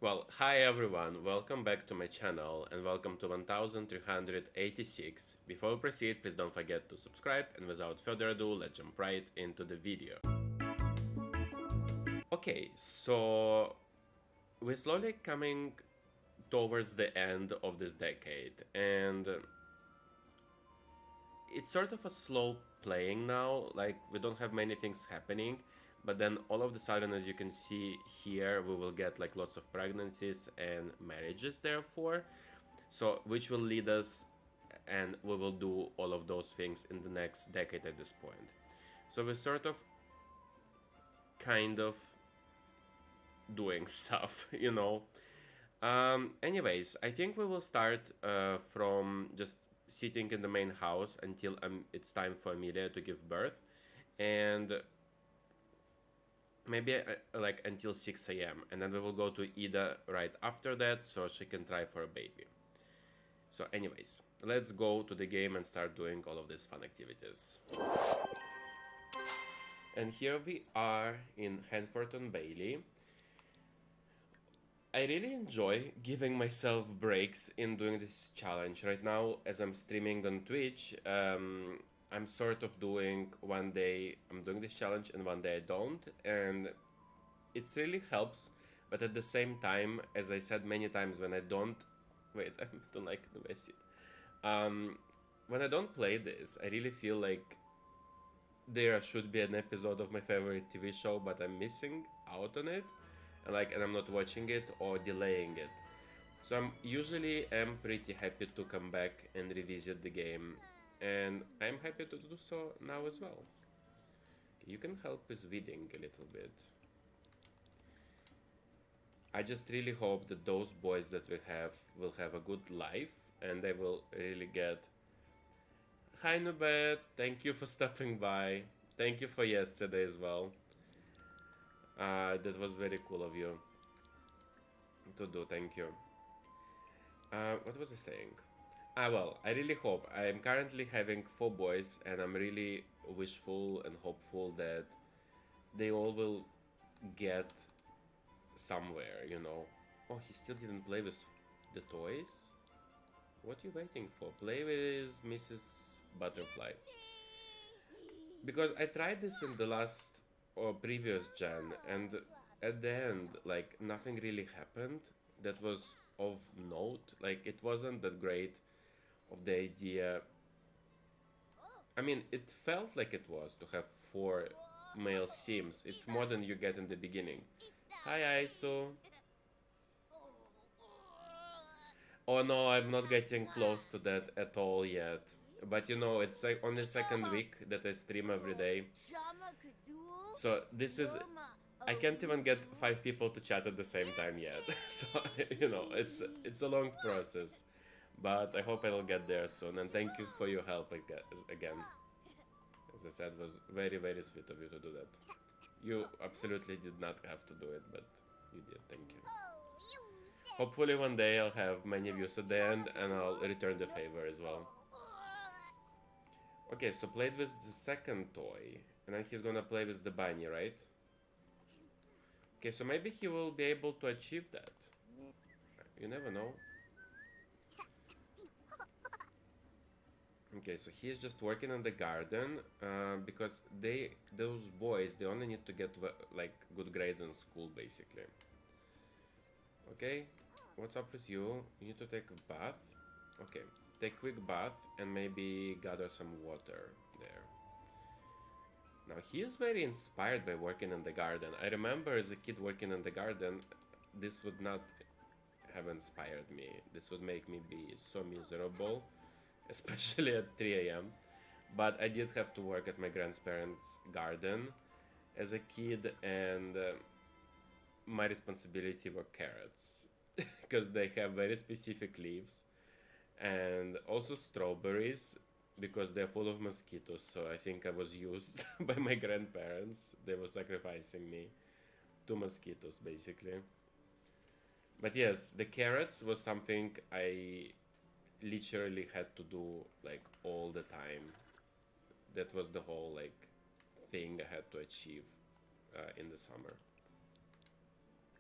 Well, hi everyone, welcome back to my channel and welcome to 1386. Before we proceed, please don't forget to subscribe, and without further ado, let's jump right into the video. Okay, so we're slowly coming towards the end of this decade, and it's sort of a slow playing now. Like, we don't have many things happening, but then all of the sudden, as you can see here, we will get like lots of pregnancies and marriages, therefore, so which will lead us, and we will do all of those things in the next decade at this point. So we're sort of kind of doing stuff, you know. Anyways, I think we will start from just sitting in the main house until it's time for Amelia to give birth, and maybe like until 6 a.m. and then we will go to Ida right after that so she can try for a baby. So anyways, let's go to the game and start doing all of these fun activities. And here we are in Hanford-on-Bailey. I really enjoy giving myself breaks in doing this challenge. Right now, as I'm streaming on Twitch, I'm sort of doing one day I'm doing this challenge and one day I don't, and it really helps. But at the same time, as I said many times, when I don't wait, I don't like the way I sit. When I don't play this, I really feel like there should be an episode of my favorite TV show, but I'm missing out on it, and I'm not watching it or delaying it. So I'm usually pretty happy to come back and revisit the game, and I'm happy to do so now as well. You can help with reading a little bit. I just really hope that those boys that we have will have a good life and they will really get. Hi Nubet, thank you for stopping by. Thank you for yesterday as well. That was very cool of you to do, thank you. What was I saying? Well, I really hope. I'm currently having 4 boys and I'm really wishful and hopeful that they all will get somewhere, you know. Oh, he still didn't play with the toys? What are you waiting for? Play with Mrs. Butterfly. Because I tried this in the last or previous gen, and at the end, like, nothing really happened that was of note. Like, it wasn't that great of the idea. I mean, it felt like it was to have 4 male sims. It's more than you get in the beginning. Hi, Aisu. Oh no, I'm not getting close to that at all yet. But you know, it's like on the second week that I stream every day. So this is... I can't even get 5 people to chat at the same time yet. So, you know, it's a long process. But I hope I'll get there soon. And thank you for your help again. As I said, it was very, very sweet of you to do that. You absolutely did not have to do it, but you did. Thank you. Hopefully one day I'll have many views at the end and I'll return the favor as well. Okay, so played with the second toy. And then he's gonna play with the bunny, right? Okay, so maybe he will be able to achieve that. You never know. Okay, so he's just working on the garden because those boys, they only need to get like good grades in school, basically. Okay, what's up with you? You need to take a bath. Okay, take a quick bath and maybe gather some water there. Now he is very inspired by working in the garden. I remember as a kid working in the garden, this would not have inspired me. This would make me be so miserable, especially at 3 a.m. But I did have to work at my grandparents' garden as a kid, and my responsibility were carrots because they have very specific leaves, and also strawberries because they're full of mosquitoes. So I think I was used by my grandparents. They were sacrificing me to mosquitoes, basically. But yes, the carrots was something I literally had to do like all the time. That was the whole like thing I had to achieve in the summer.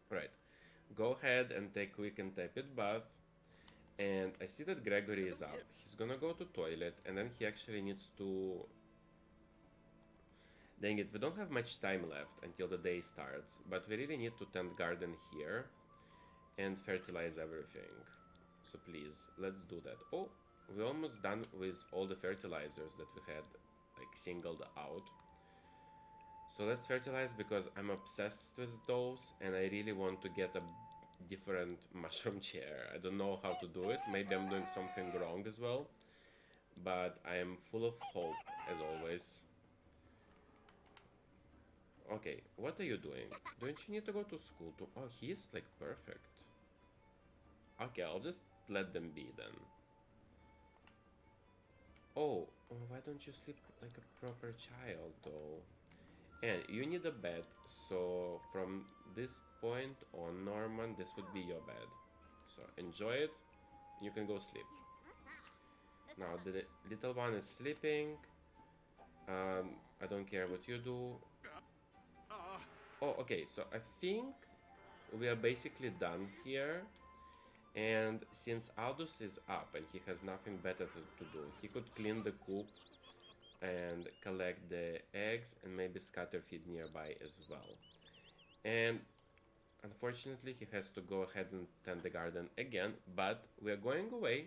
Right. Go ahead and take a quick and tepid bath. And I see that Gregory is up. He's gonna go to toilet, and then he actually needs to... Dang it, we don't have much time left until the day starts, but we really need to tend garden here and fertilize everything. So please, let's do that. Oh, we're almost done with all the fertilizers that we had like singled out. So let's fertilize because I'm obsessed with those and I really want to get a different mushroom chair. I don't know how to do it. Maybe I'm doing something wrong as well. But I am full of hope as always. Okay, what are you doing? Don't you need to go to school too? Oh, he's like perfect. Okay, I'll just let them be then. Oh, why don't you sleep like a proper child though? And you need a bed, so from this point on, Norman, this would be your bed. So enjoy it, you can go sleep. Now the little one is sleeping. I don't care what you do. Oh, okay, so I think we are basically done here. And since Aldous is up and he has nothing better to do, he could clean the coop and collect the eggs and maybe scatter feed nearby as well. And unfortunately he has to go ahead and tend the garden again, but we are going away.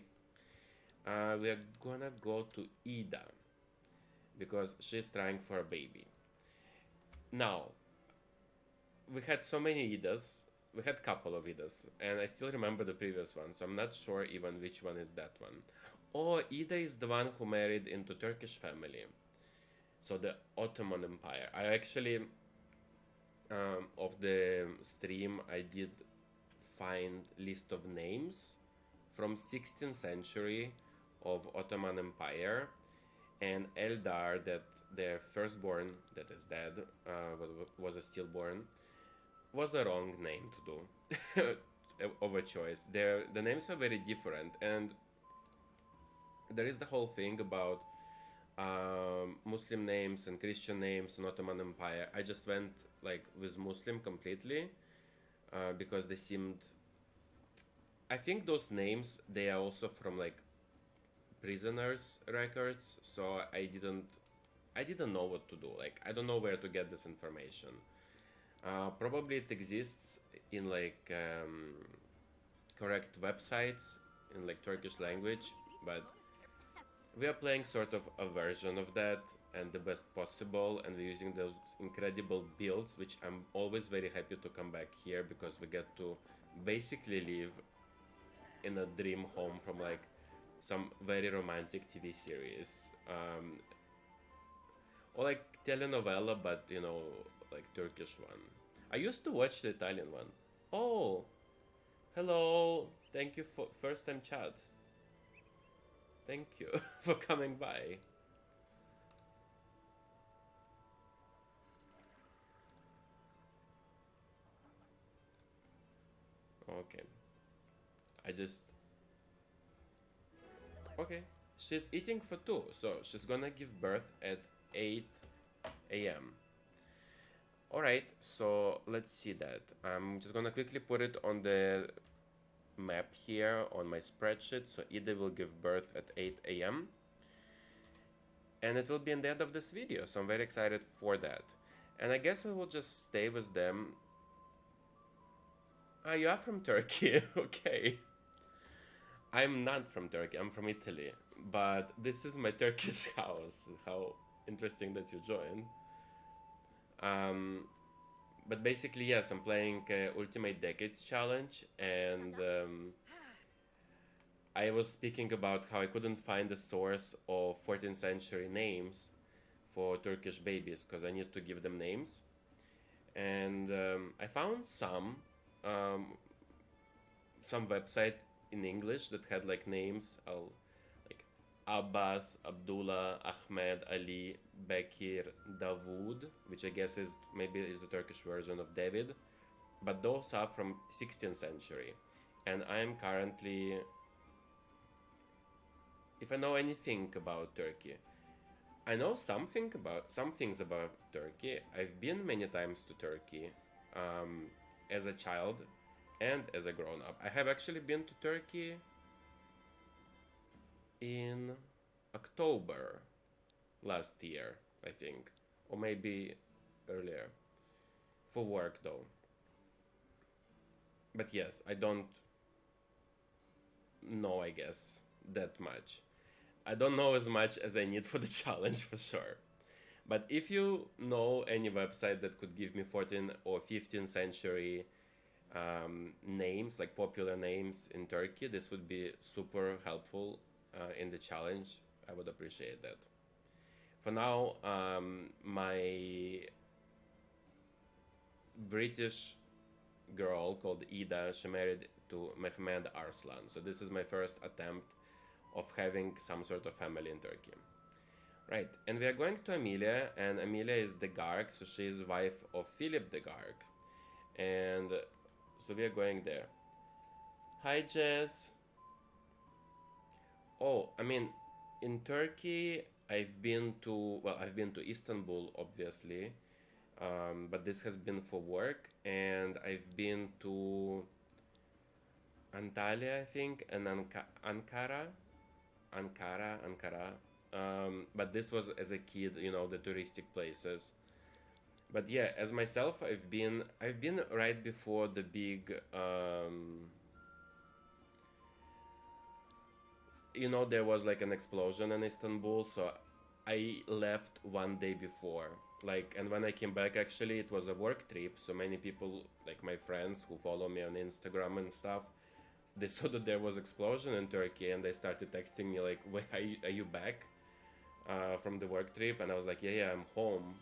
We are gonna go to Ida because she's trying for a baby. Now, we had so many Idas. We had a couple of Idas, and I still remember the previous one, so I'm not sure even which one is that one. Oh, Ida is the one who married into Turkish family. So the Ottoman Empire. I actually, of the stream, I did find list of names from 16th century of Ottoman Empire, and Eldar, that their firstborn that is dead, was a stillborn, was the wrong name to do of a choice. The names are very different, and there is the whole thing about Muslim names and Christian names in Ottoman Empire. I just went like with Muslim completely because they seemed... I think those names, they are also from like prisoners' records, so I didn't know what to do. Like, I don't know where to get this information. Probably it exists in like correct websites in like Turkish language, but we are playing sort of a version of that and the best possible, and we're using those incredible builds, which I'm always very happy to come back here because we get to basically live in a dream home from like some very romantic TV series, or like telenovela, but you know, like Turkish one. I used to watch the Italian one. Oh, hello, thank you for first time chat. Thank you for coming by. Okay, I just... Okay, she's eating for two, so she's gonna give birth at 8 a.m. Alright, so let's see that. I'm just gonna quickly put it on the map here on my spreadsheet. So Ida will give birth at 8 a.m. and it will be in the end of this video, so I'm very excited for that. And I guess we will just stay with them. Ah, you are from Turkey. Okay. I'm not from Turkey, I'm from Italy, but this is my Turkish house. How interesting that you joined. But basically, yes, I'm playing Ultimate Decades Challenge, and I was speaking about how I couldn't find the source of 14th century names for Turkish babies because I need to give them names. And I found some website in English that had like names like Abbas, Abdullah, Ahmed, Ali, Bekir, Dawood, which I guess is maybe is a Turkish version of David, but those are from 16th century. And I am currently, if I know anything about Turkey, I know some things about Turkey. I've been many times to Turkey as a child, and as a grown-up. I have actually been to Turkey in October last year, I think, or maybe earlier, for work though. But yes, I don't know, I guess, that much. I don't know as much as I need for the challenge for sure. But if you know any website that could give me 14th or 15th century names, like popular names in Turkey, this would be super helpful in the challenge. I would appreciate that. For now, my British girl called Ida, she married to Mehmed Arslan. So this is my first attempt of having some sort of family in Turkey. Right, and we are going to Amelia, and Amelia is the Garg, so she is wife of Philip the Garg. And so we are going there. Hi, Jess. Oh, I mean, in Turkey, I've been to Istanbul, obviously, but this has been for work, and I've been to Antalya, I think, and Ankara. But this was as a kid, you know, the touristic places. But yeah, as myself, I've been right before the big, you know, there was like an explosion in Istanbul, so I left one day before. Like, and when I came back, actually, it was a work trip. So many people, like my friends who follow me on Instagram and stuff, they saw that there was explosion in Turkey, and they started texting me like, "Wait, are you back from the work trip?" And I was like, "Yeah, I'm home."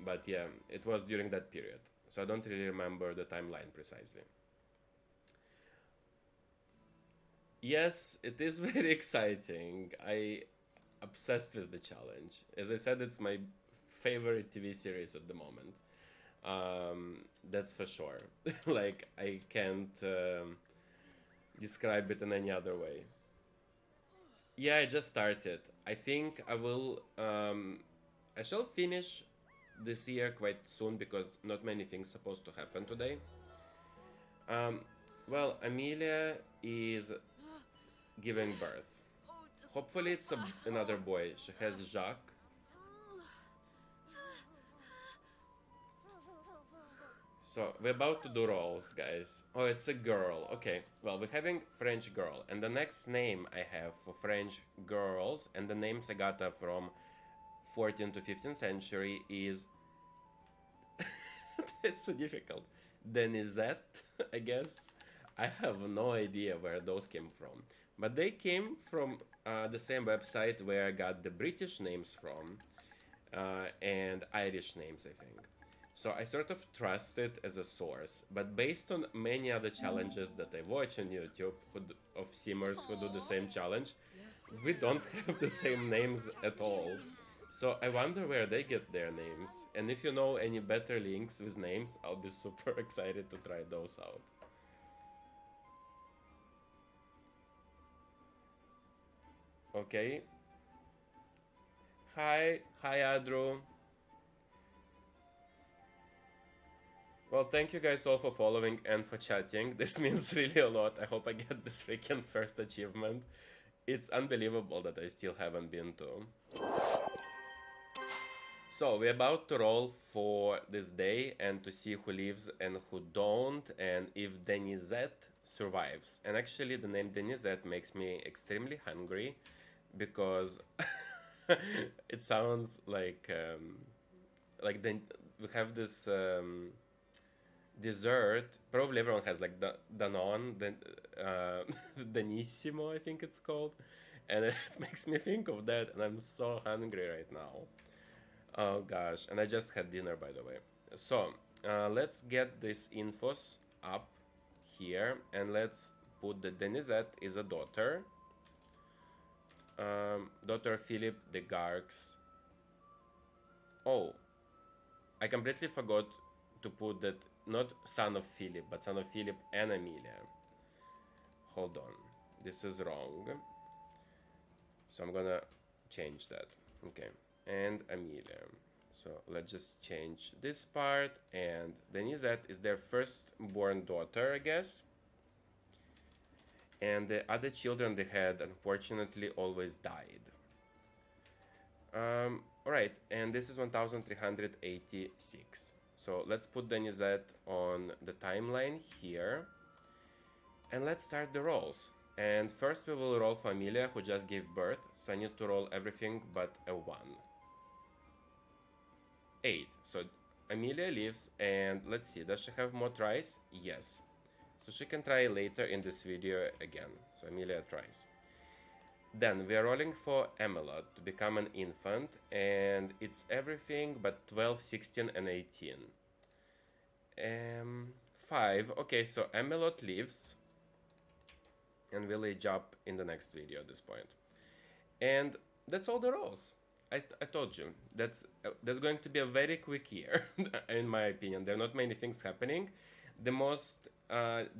But yeah, it was during that period, so I don't really remember the timeline precisely. Yes, it is very exciting. I obsessed with the challenge. As I said, it's my favorite TV series at the moment. That's for sure. Like I can't describe it in any other way. Yeah, I just started. I think I will. I shall finish this year quite soon because not many things supposed to happen today. Um, well, Amelia is giving birth. Hopefully, it's another boy. She has Jacques. So, we're about to do rolls, guys. Oh, it's a girl. Okay, well, we're having French girl. And the next name I have for French girls, and the names I got are from 14th to 15th century, is. It's so difficult. Denisette, I guess. I have no idea where those came from. But they came from the same website where I got the British names from and Irish names, I think. So I sort of trust it as a source. But based on many other challenges that I watch on YouTube of simmers who do the same challenge, we don't have the same names at all. So I wonder where they get their names. And if you know any better links with names, I'll be super excited to try those out. Okay. Hi Adro. Well, thank you guys all for following and for chatting. This means really a lot. I hope I get this freaking first achievement. It's unbelievable that I still haven't been to. So we're about to roll for this day and to see who lives and who don't, and if Denisette survives. And actually the name Denisette makes me extremely hungry because it sounds like we have this dessert. Probably everyone has like Danone, Danissimo, I think it's called, and it makes me think of that, and I'm so hungry right now. Oh gosh, and I just had dinner, by the way. So let's get this infos up here, and let's put that Denisette is a daughter. Daughter Philip the Gargs. Oh, I completely forgot to put that, not son of Philip, but son of Philip and Amelia. Hold on, this is wrong. So I'm gonna change that. Okay, and Amelia. So let's just change this part. And Denisette is their firstborn daughter, I guess. And the other children they had, unfortunately, always died. Alright, and this is 1386. So let's put Denisette on the timeline here. And let's start the rolls. And first we will roll for Amelia, who just gave birth. So I need to roll everything but a 1. 8. So Amelia lives, and let's see, does she have more tries? Yes. So she can try later in this video again. So Amelia tries. Then we are rolling for Emelot to become an infant, and it's everything but 12, 16, and 18. 5. Okay, so Emelot lives, and we'll age up in the next video at this point. And that's all the rolls. I told you, that's going to be a very quick year, in my opinion. There are not many things happening. The most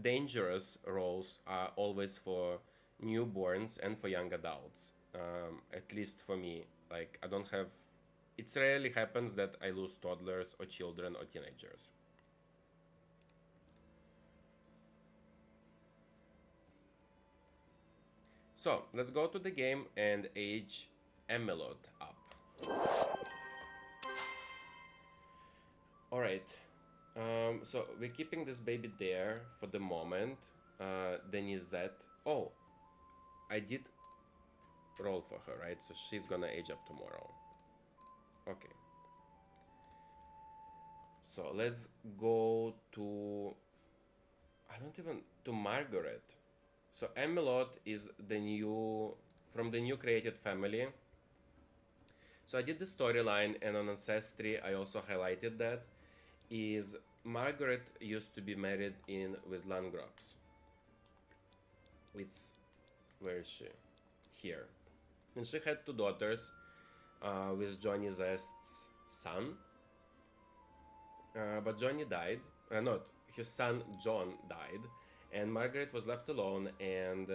dangerous rolls are always for newborns and for young adults, at least for me. Like, I don't have, it rarely happens that I lose toddlers or children or teenagers. So let's go to the game and age Emelot up. Alright, so we're keeping this baby there for the moment. Denisette, oh, I did roll for her, right? So she's gonna age up tomorrow. Okay. So let's go to, to Margaret. So Emelot is from the new created family. So I did the storyline, and on Ancestry I also highlighted that. Is Margaret used to be married with Langrox. Where is she? Here. And she had 2 daughters with Johnny Zest's son. But Johnny died. His son John died. And Margaret was left alone, and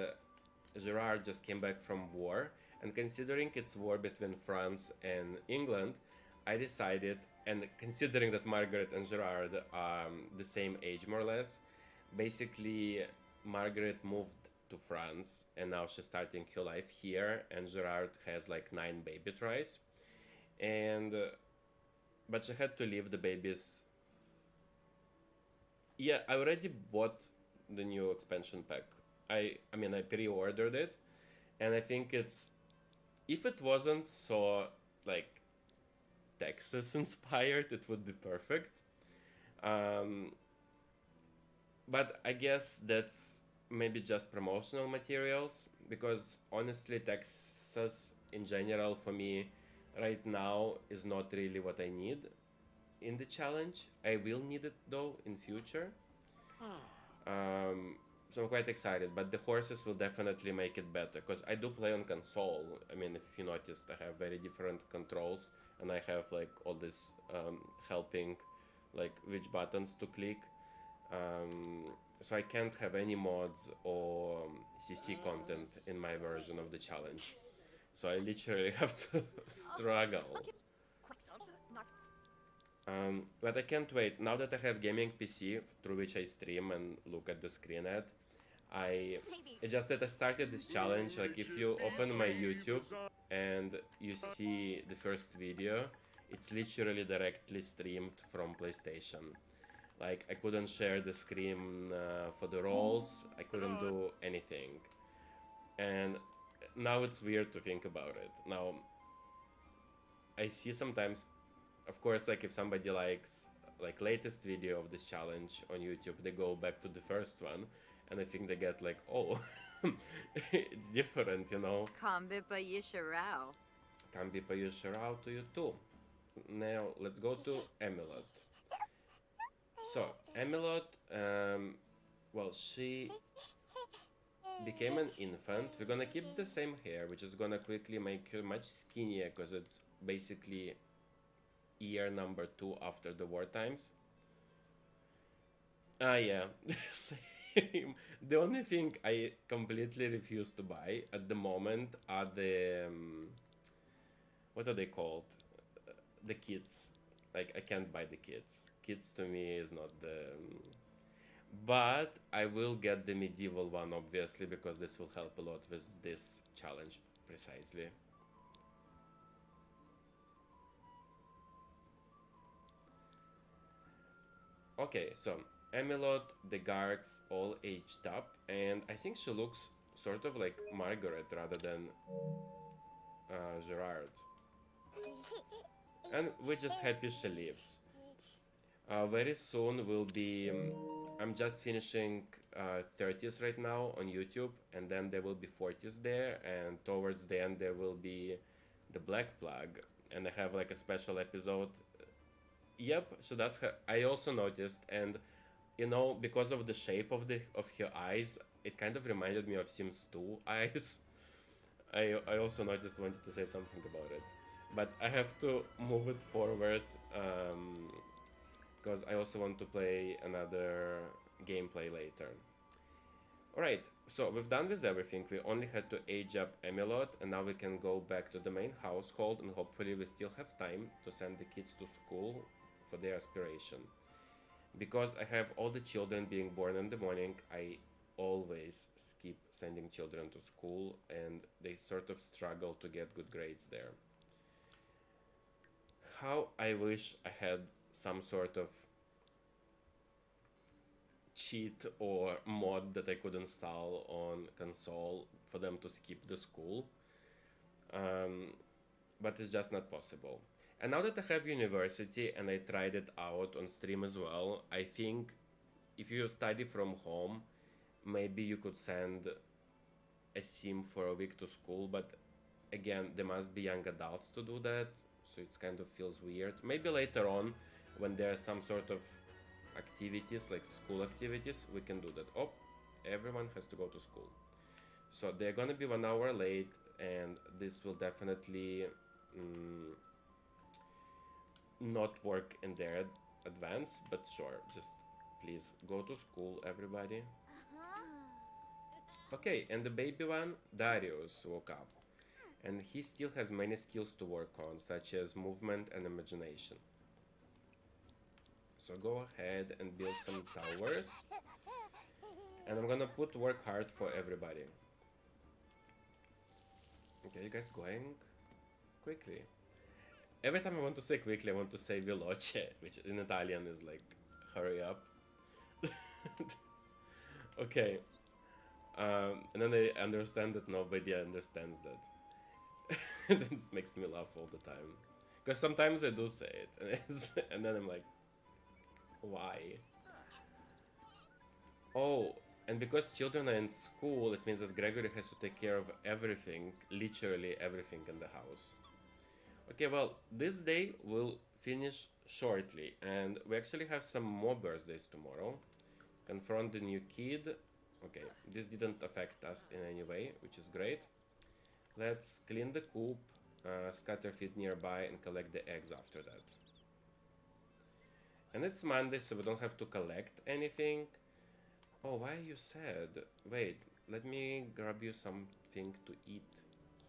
Gerard just came back from war. And considering it's war between France and England, I decided, and considering that Margaret and Gerard are the same age more or less, basically Margaret moved to France and now she's starting her life here, and Gerard has like 9 baby tries. But she had to leave the babies. Yeah, I already bought the new expansion pack. I mean, I pre-ordered it, and I think if it wasn't so like Texas inspired, it would be perfect. But I guess that's maybe just promotional materials, because honestly Texas in general for me right now is not really what I need in the challenge. I will need it though in future. So I'm quite excited, but the horses will definitely make it better, because I do play on console. I mean, if you noticed, I have very different controls, and I have like all this helping, like which buttons to click. So I can't have any mods or CC content in my version of the challenge. So I literally have to struggle. But I can't wait. Now that I have gaming PC through which I stream and look at the screen at, it's just that I started this challenge. Like, if you open my YouTube and you see the first video, it's literally directly streamed from PlayStation. Like, I couldn't share the screen for the rolls, I couldn't do anything. And now it's weird to think about it. Now, I see sometimes, of course, like if somebody likes like latest video of this challenge on YouTube, they go back to the first one, and I think they get like, oh, it's different, you know. Kambi pa yisharao. Kambi pa yisharao to you too. Now, let's go to Emelot. So, Emelot, well, she became an infant. We're gonna keep the same hair, which is gonna quickly make her much skinnier, because it's basically year number 2 after the war times. Yeah, same. The only thing I completely refuse to buy at the moment are the what are they called? the kids. Like, I can't buy the kids. Kids to me is not the. But I will get the medieval one, obviously, because this will help a lot with this challenge precisely. Okay, so Emelot, the Gargs, all aged up, and I think she looks sort of like Margaret rather than Gerard. And we're just happy she lives. Very soon will be. I'm just finishing 30s right now on YouTube, and then there will be 40s there, and towards the end there will be the Black Plug, and I have like a special episode. Yep, she does. I also noticed, and you know, because of the shape of her eyes, it kind of reminded me of Sims 2 eyes. I also noticed, wanted to say something about it, but I have to move it forward because I also want to play another gameplay later. Alright, so we've done with everything. We only had to age up Emelot, and now we can go back to the main household, and hopefully we still have time to send the kids to school for their aspiration. Because I have all the children being born in the morning, I always skip sending children to school, and they sort of struggle to get good grades there. How I wish I had some sort of cheat or mod that I could install on console for them to skip the school, but it's just not possible. And now that I have university and I tried it out on stream as well, I think if you study from home, maybe you could send a sim for a week to school, but again, there must be young adults to do that, so it kind of feels weird. Maybe later on, when there's some sort of activities, like school activities, we can do that. Oh, everyone has to go to school. So they're gonna be 1 hour late, and this will definitely not work in their advance, but sure, just please go to school, everybody. Okay, and the baby one, Darius, woke up, and he still has many skills to work on, such as movement and imagination. So go ahead and build some towers, and I'm gonna put work hard for everybody. Okay, you guys going quickly. Every time I want to say quickly, I want to say veloce, which in Italian is like hurry up. Okay. And then I understand that nobody understands that. This makes me laugh all the time. Because sometimes I do say it, and then I'm like, why? Oh, and because children are in school, it means that Gregory has to take care of everything, literally everything in the house. Okay, well, this day will finish shortly, and we actually have some more birthdays tomorrow. Confront the new kid. Okay, this didn't affect us in any way, which is great. Let's clean the coop, scatter feed nearby, and collect the eggs after that. And it's Monday, so we don't have to collect anything. Oh, why are you sad? Wait, let me grab you something to eat.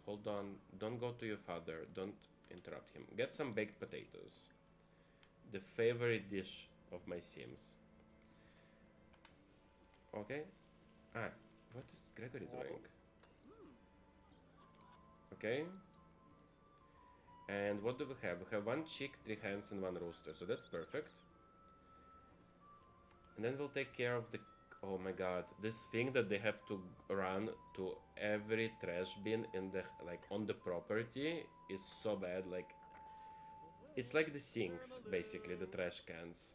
Hold on, don't go to your father, don't interrupt him. Get some baked potatoes. The favorite dish of my Sims. Okay. Ah, what is Gregory doing? Okay. And what do we have? We have 1 chick, 3 hens, and 1 rooster, so that's perfect. And then we'll take care of the... Oh my god, this thing that they have to run to every trash bin in the, like, on the property is so bad. Like, it's like the sinks, basically, the trash cans.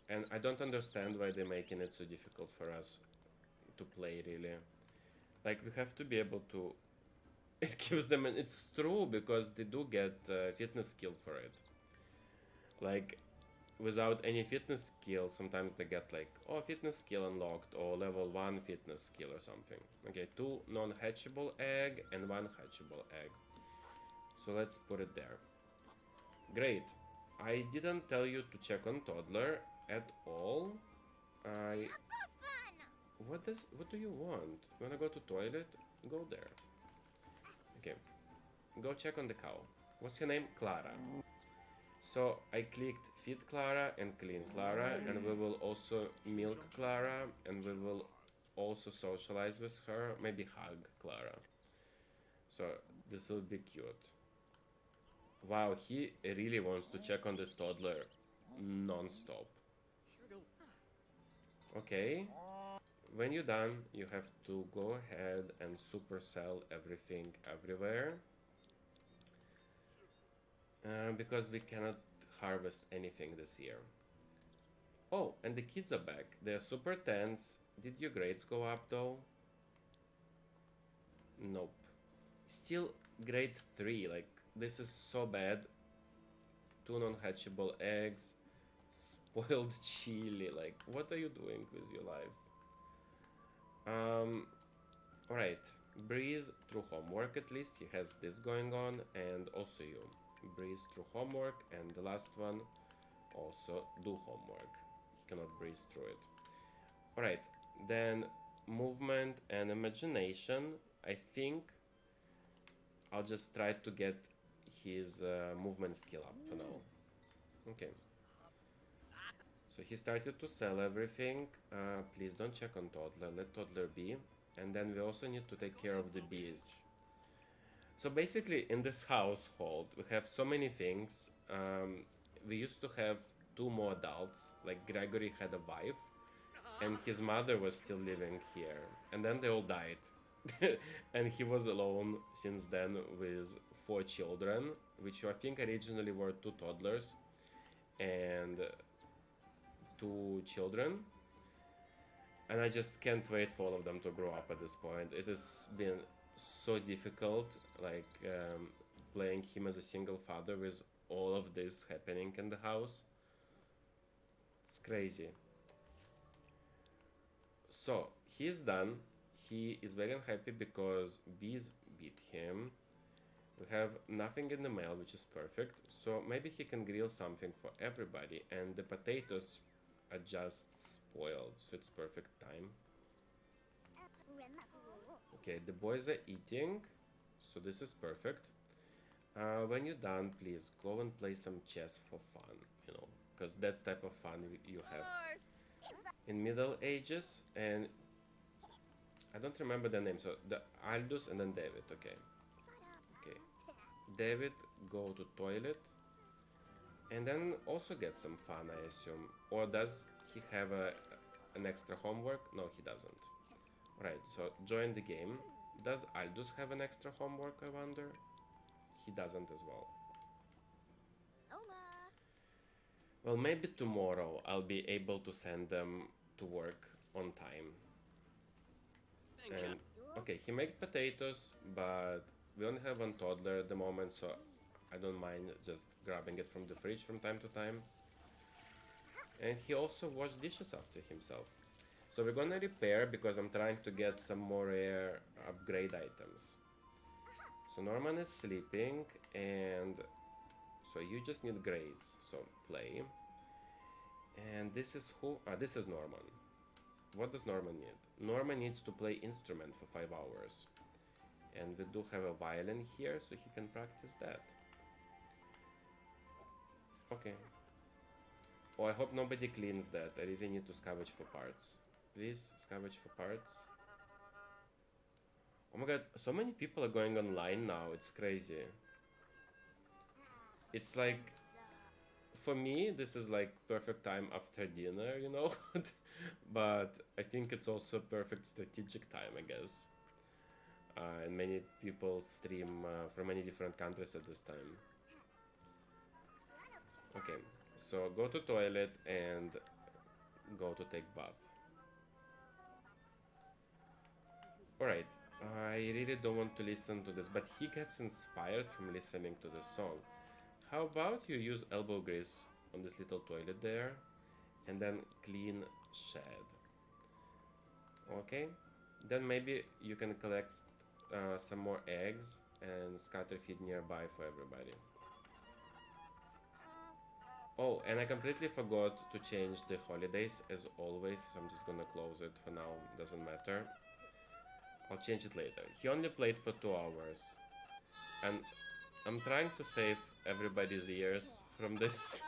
And I don't understand why they're making it so difficult for us to play, really. Like, we have to be able to... It gives them... And it's true, because they do get fitness skill for it. Like, without any fitness skill, sometimes they get like, oh, fitness skill unlocked, or level 1 fitness skill or something. Okay, 2 non-hatchable egg and 1 hatchable egg. So let's put it there. Great. I didn't tell you to check on toddler at all. What do you want? You wanna go to toilet? Go there. Okay. Go check on the cow. What's your name? Clara. So I clicked feed Clara and clean Clara, and we will also milk Clara, and we will also socialize with her, maybe hug Clara. So this will be cute. Wow, he really wants to check on this toddler non-stop. Okay, when you're done, you have to go ahead and supercell everything everywhere. Because we cannot harvest anything this year. Oh, and the kids are back. They're super tense. Did your grades go up though? Nope. Still grade 3. Like, this is so bad. 2 non-hatchable eggs. Spoiled chili. Like, what are you doing with your life? Alright. Breeze through homework at least. He has this going on. And also you. Breeze through homework. And the last one, also do homework. He cannot breeze through it. Alright. Then movement and imagination. I think I'll just try to get his movement skill up for now. Okay. So he started to sell everything. Please don't check on toddler. Let toddler be. And then we also need to take care of the bees. So basically in this household we have so many things. We used to have 2 more adults. Like Gregory had a wife. And his mother was still living here. And then they all died. And he was alone since then with 4 children, which I think originally were 2 toddlers and 2 children. And I just can't wait for all of them to grow up at this point. It has been so difficult, like playing him as a single father with all of this happening in the house. It's crazy. So he is done. He is very unhappy because bees beat him. We have nothing in the mail, which is perfect. So maybe he can grill something for everybody. And the potatoes are just spoiled, so it's perfect time. Okay, the boys are eating, so this is perfect. When you're done, please go and play some chess for fun, you know, because that's type of fun you have in Middle Ages. And I don't remember the name, so the Aldous and then David. Okay. David, go to toilet and then also get some fun, I assume. Or does he have an extra homework? No, he doesn't. Right, so join the game. Does Aldous have an extra homework, I wonder? He doesn't as well. Well, maybe tomorrow I'll be able to send them to work on time. And, okay, he made potatoes, but we only have 1 toddler at the moment, so I don't mind just grabbing it from the fridge from time to time. And he also washed dishes after himself. So we're gonna repair because I'm trying to get some more rare upgrade items. So Norman is sleeping, and so you just need grades. So play. And this is who? This is Norman. What does Norman need? Norman needs to play instrument for 5 hours. And we do have a violin here, so he can practice that. Okay. Oh, I hope nobody cleans that. I really need to scavenge for parts. Please, scavenge for parts. Oh my god, so many people are going online now. It's crazy. It's like, for me, this is like perfect time after dinner, you know? But I think it's also perfect strategic time, I guess. And many people stream from many different countries at this time. Okay, so go to toilet and go to take bath. Alright, I really don't want to listen to this, but he gets inspired from listening to this song. How about you use elbow grease on this little toilet there, and then clean shed. Okay, then maybe you can collect some more eggs and scatter feed nearby for everybody. Oh, and I completely forgot to change the holidays as always, so I'm just gonna close it for now, doesn't matter. I'll change it later. He only played for 2 hours. And I'm trying to save everybody's ears from this.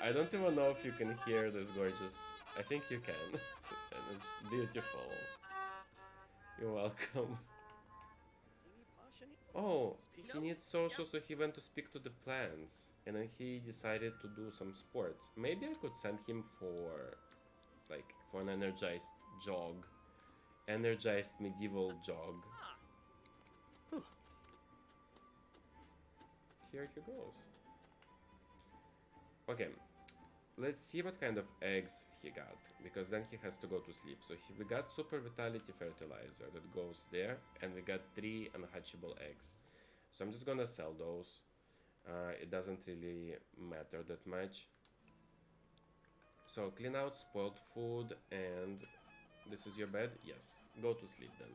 I don't even know if you can hear this gorgeous. I think you can. And it's beautiful. You're welcome. Oh, he needs social, so he went to speak to the plants. And then he decided to do some sports. Maybe I could send him for, like, for an energized jog. Energized medieval jog. Here he goes. Okay, let's see what kind of eggs he got, because then he has to go to sleep. So we got super vitality fertilizer that goes there, and we got 3 unhatchable eggs. So I'm just gonna sell those. It doesn't really matter that much. So clean out spoiled food, and this is your bed? Yes. Go to sleep then.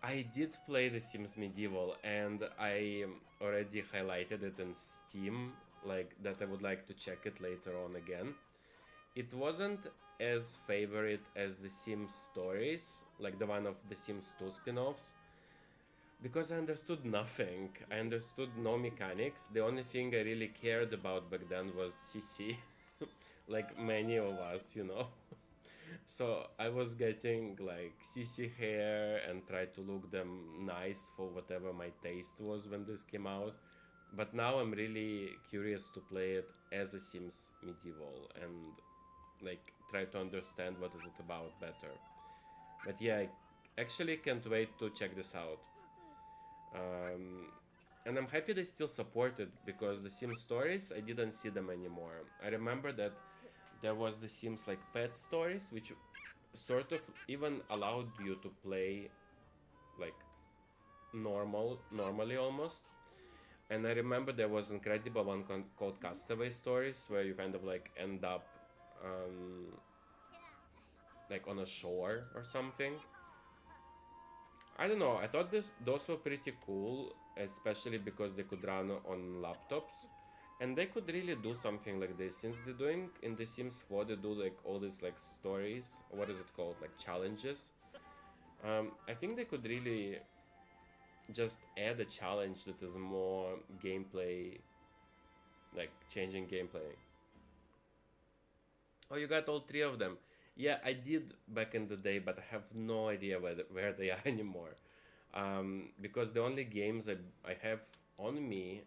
I did play The Sims Medieval, and I already highlighted it in Steam, like that I would like to check it later on again. It wasn't as favorite as The Sims Stories, like the one of The Sims 2 spin-offs, because I understood nothing. I understood no mechanics. The only thing I really cared about back then was CC, like many of us, you know. So I was getting like CC hair and tried to look them nice for whatever my taste was when this came out. But now I'm really curious to play it as a Sims Medieval and like try to understand what is it about better. But yeah, I actually can't wait to check this out. And I'm happy they still support it, because the Sims Stories, I didn't see them anymore. I remember that there was the Sims like Pet Stories, which sort of even allowed you to play like normally almost. And I remember there was an incredible one called Castaway Stories, where you kind of like end up like on a shore or something. I don't know, I thought those were pretty cool, especially because they could run on laptops. And they could really do something like this, since they're doing in The Sims 4, they do like all these like stories, what is it called, like challenges. I think they could really just add a challenge that is more gameplay, like changing gameplay. Oh, you got all 3 of them. Yeah, I did back in the day, but I have no idea where they are anymore. Because the only games I have on me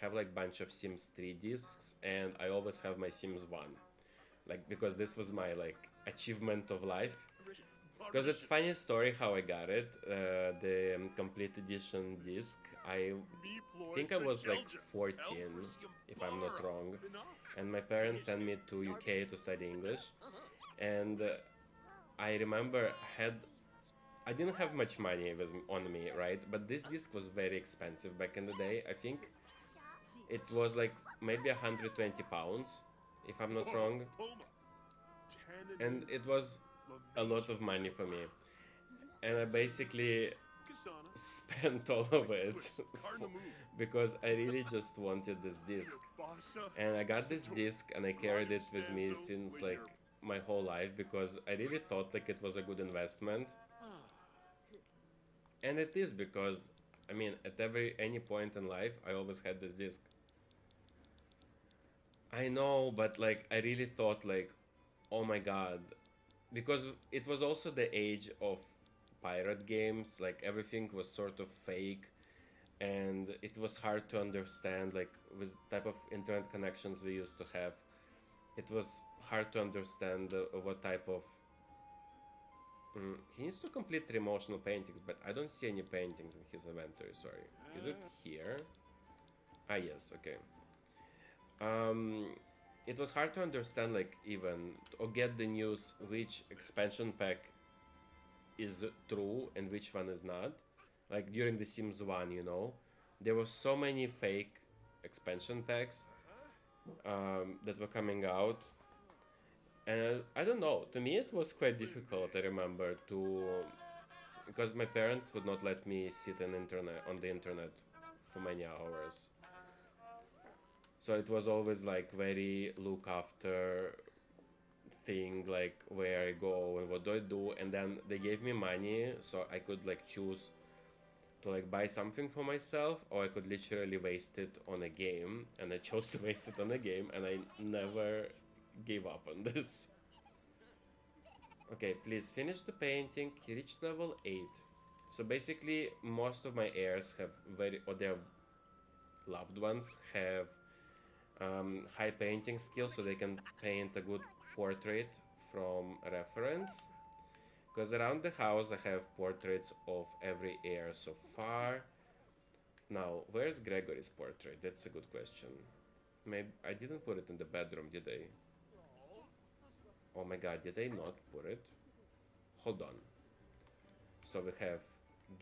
have like bunch of Sims 3 discs, and I always have my Sims 1. Like, because this was my like achievement of life. Because it's funny story how I got it, the complete edition disc. I think I was like 14, if I'm not wrong, and my parents sent me to UK to study English. And I remember I didn't have much money on me, right? But this disc was very expensive back in the day. I think it was like maybe 120 pounds, if I'm not wrong. And it was a lot of money for me. And I basically spent all of it because I really just wanted this disc. And I got this disc and I carried it with me since like my whole life, because I really thought like it was a good investment. And it is, because I mean at any point in life I always had this disc. I know, but like I really thought like, oh my god, because it was also the age of pirate games, like everything was sort of fake, and it was hard to understand, like with type of internet connections we used to have, it was hard to understand what type of he needs to complete 3 emotional paintings, but I don't see any paintings in his inventory. Sorry, is it here? Ah, yes, okay. It was hard to understand, like, even or get the news which expansion pack is true and which one is not. Like during the Sims 1, you know, there were so many fake expansion packs that were coming out. And I don't know, to me it was quite difficult, I remember, because my parents would not let me sit on the internet for many hours. So it was always like very look after thing, like where I go and what do I do, and then they gave me money so I could like choose to like buy something for myself, or I could literally waste it on a game, and I chose to waste it on a game, and I never gave up on this. Okay, please finish the painting. He reached level 8. So basically, most of my heirs have or their loved ones have high painting skills, so they can paint a good portrait from reference. Because around the house I have portraits of every heir so far. Now, where's Gregory's portrait? That's a good question. Maybe I didn't put it in the bedroom, did I? Oh my god, did I not put it? Hold on. So we have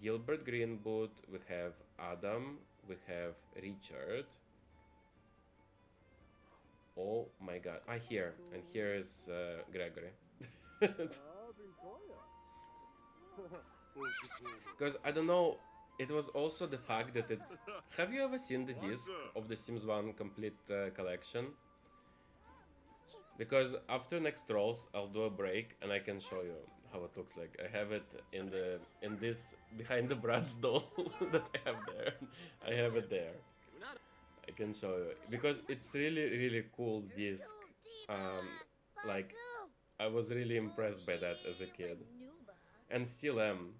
Gilbert Greenwood, we have Adam, we have Richard. Oh my god. Here. And here is Gregory. Because I don't know, it was also the fact that it's... Have you ever seen the disc of the Sims 1 complete collection? Because after next rolls, I'll do a break and I can show you how it looks like. I have it in this behind the Bratz doll that I have there. I have it there. I can show you because it's really cool disc. Like I was really impressed by that as a kid, and still am.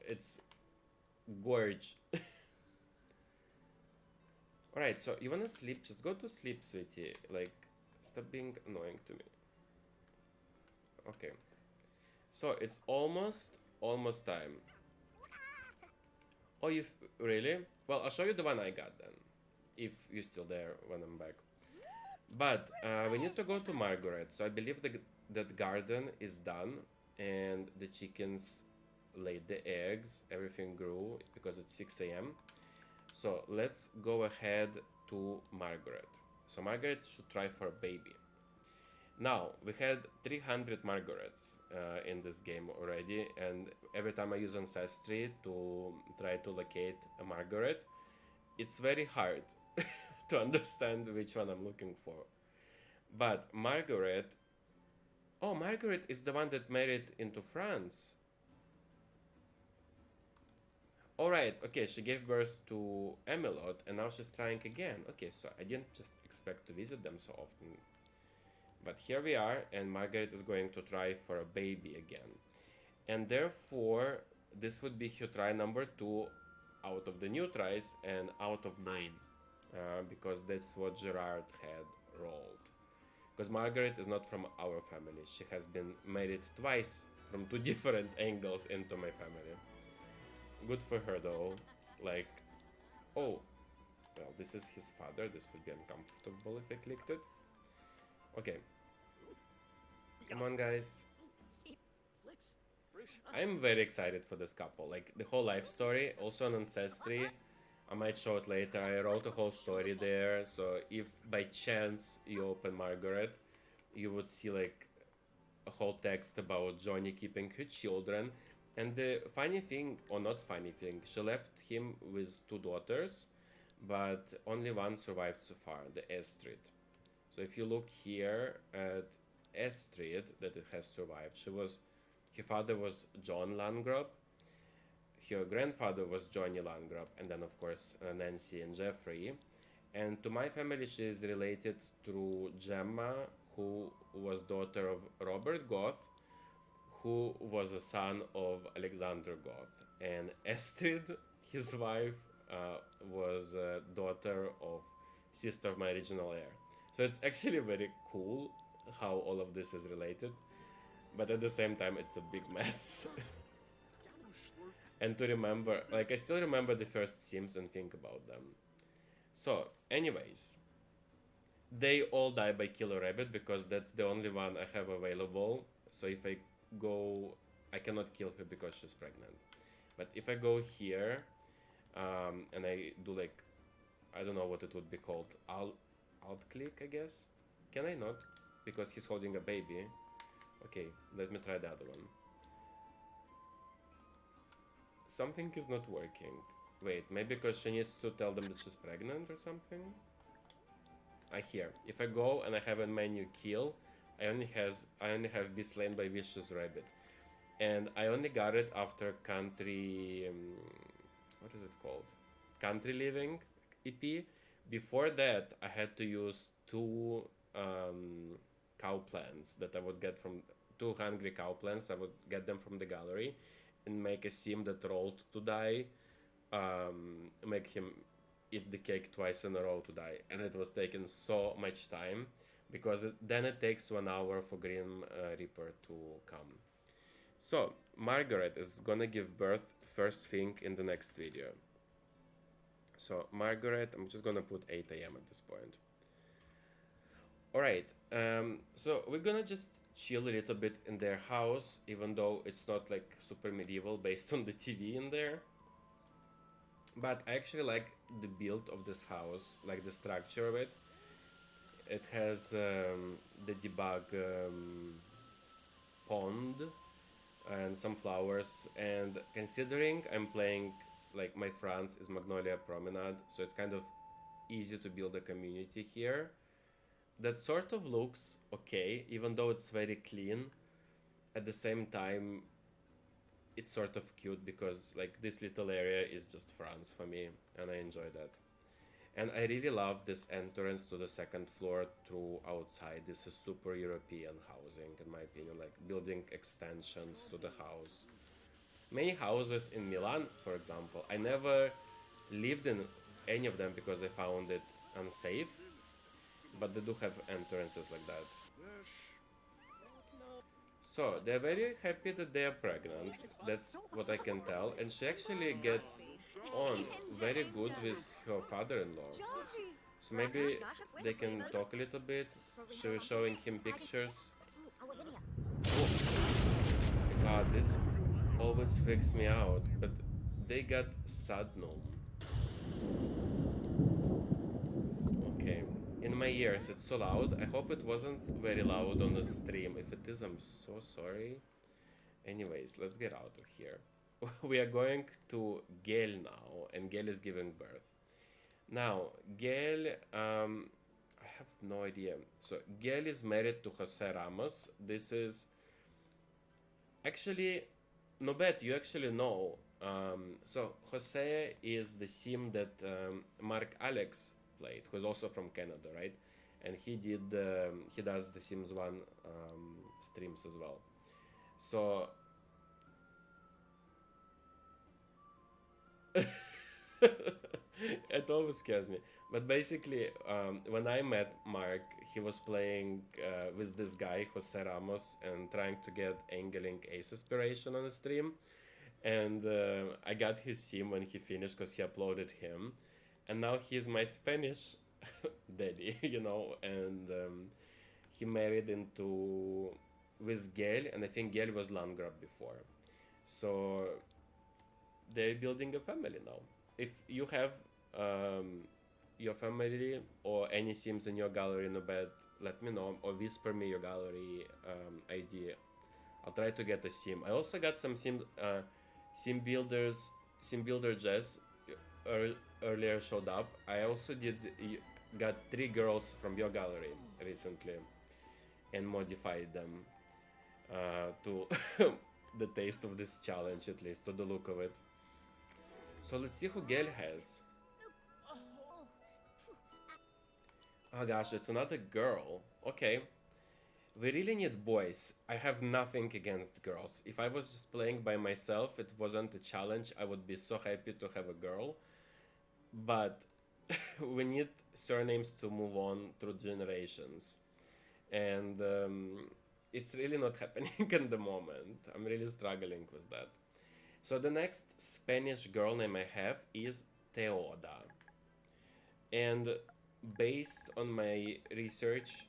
It's gorge. Alright, so you wanna sleep? Just go to sleep, sweetie. Like, stop being annoying to me. Okay. So, it's almost time. Oh, really? Well, I'll show you the one I got then. If you're still there when I'm back. But, we need to go to Margaret. So, I believe that garden is done. And the chickens laid the eggs. Everything grew because it's 6 a.m. So let's go ahead to Margaret. So Margaret should try for a baby. Now, we had 300 Margarets in this game already, and every time I use Ancestry to try to locate a Margaret, it's very hard to understand which one I'm looking for. But Margaret... Oh, Margaret is the one that married into France. Alright, okay, she gave birth to Emelot, and now she's trying again. Okay, so I didn't just expect to visit them so often. But here we are, and Margaret is going to try for a baby again. And therefore, this would be her try number 2 out of the new tries and out of 9. Because that's what Gerard had rolled. Because Margaret is not from our family. She has been married twice from 2 different angles into my family. Good for her though. Like, oh, well, this is his father. This would be uncomfortable if I clicked it. Okay. Come on, guys. I'm very excited for this couple. Like, the whole life story, also on Ancestry. I might show it later. I wrote a whole story there. So if by chance you open Margaret, you would see like a whole text about Johnny keeping her children. And the funny thing, or not funny thing, she left him with 2 daughters, but only one survived so far, the Estrid. So if you look here at Estrid, that it has survived, her father was John Landgrab, her grandfather was Johnny Landgrab, and then of course Nancy and Jeffrey. And to my family she is related through Gemma, who was daughter of Robert Goth, who was a son of Alexander Goth, and Estrid, his wife, was a daughter of sister of my original heir. So it's actually very cool how all of this is related, but at the same time it's a big mess. And to remember, like I still remember the first Sims and think about them. So, anyways, they all die by Killer Rabbit because that's the only one I have available. So if I go, I cannot kill her because she's pregnant. But if I go here and I do like, I don't know what it would be called, alt click, I guess. Can I not? Because he's holding a baby. Okay, let me try the other one. Something is not working. Wait, maybe because she needs to tell them that she's pregnant or something? If I go and I have a menu kill, I only have be slain by vicious rabbit. and I only got it after country. What is it called? Country Living EP. Before that, I had to use two cow plants that I would get from two hungry cow plants. I would get them from the gallery and make a sim that rolled to die. Make him eat the cake twice in a row to die, and it was taking so much time because then it takes 1 hour for Green Reaper to come. So Margaret is gonna give birth first thing in the next video. So Margaret, I'm just gonna put 8 a.m. at this point. Alright, so we're gonna just chill a little bit in their house, even though it's not like super medieval based on the TV in there. But I actually like the build of this house, like the structure of it. It has the debug pond and some flowers, and considering I'm playing, like, my France is Magnolia Promenade, so it's kind of easy to build a community here. That sort of looks okay, even though it's very clean. At the same time, it's sort of cute because, like, this little area is just France for me, and I enjoy that. And I really love this entrance to the second floor through outside. This is super European housing, in my opinion, like building extensions to the house. Many houses in Milan, for example, I never lived in any of them because I found it unsafe, but they do have entrances like that. So they're very happy that they are pregnant, that's what I can tell, and she actually gets on very good with her father-in-law. So maybe they can talk a little bit. She was showing him pictures. Oh my god, this always freaks me out, but they got Sadnum. Okay, in my ears it's so loud. I hope it wasn't very loud on the stream. If it is, I'm so sorry. Anyways, let's get out of here. We are going to Gail now, and Gail is giving birth. Now, Gail, I have no idea. So, Gail is married to Jose Ramos. This is actually, no bet, you actually know. So, Jose is the sim that Mark Alex played, who's also from Canada, right? And he does the Sims 1 streams as well. So, it always scares me. But basically, when I met Mark, he was playing with this guy, Jose Ramos, and trying to get Angling Ace Aspiration on the stream. And I got his sim when he finished because he uploaded him. And now he's my Spanish daddy, you know, and he married with Gail, and I think Gail was Landgrab before. So they're building a family now. If you have your family or any sims in your gallery in a bed, let me know, or whisper me your gallery ID. I'll try to get a sim. I also got some sim builder Jess earlier showed up. I also got 3 girls from your gallery recently and modified them to the taste of this challenge, at least to the look of it. So let's see who Gail has. Oh gosh, it's another girl. Okay. We really need boys. I have nothing against girls. If I was just playing by myself, it wasn't a challenge, I would be so happy to have a girl. But we need surnames to move on through generations. And it's really not happening at the moment. I'm really struggling with that. So the next Spanish girl name I have is Teoda. And based on my research,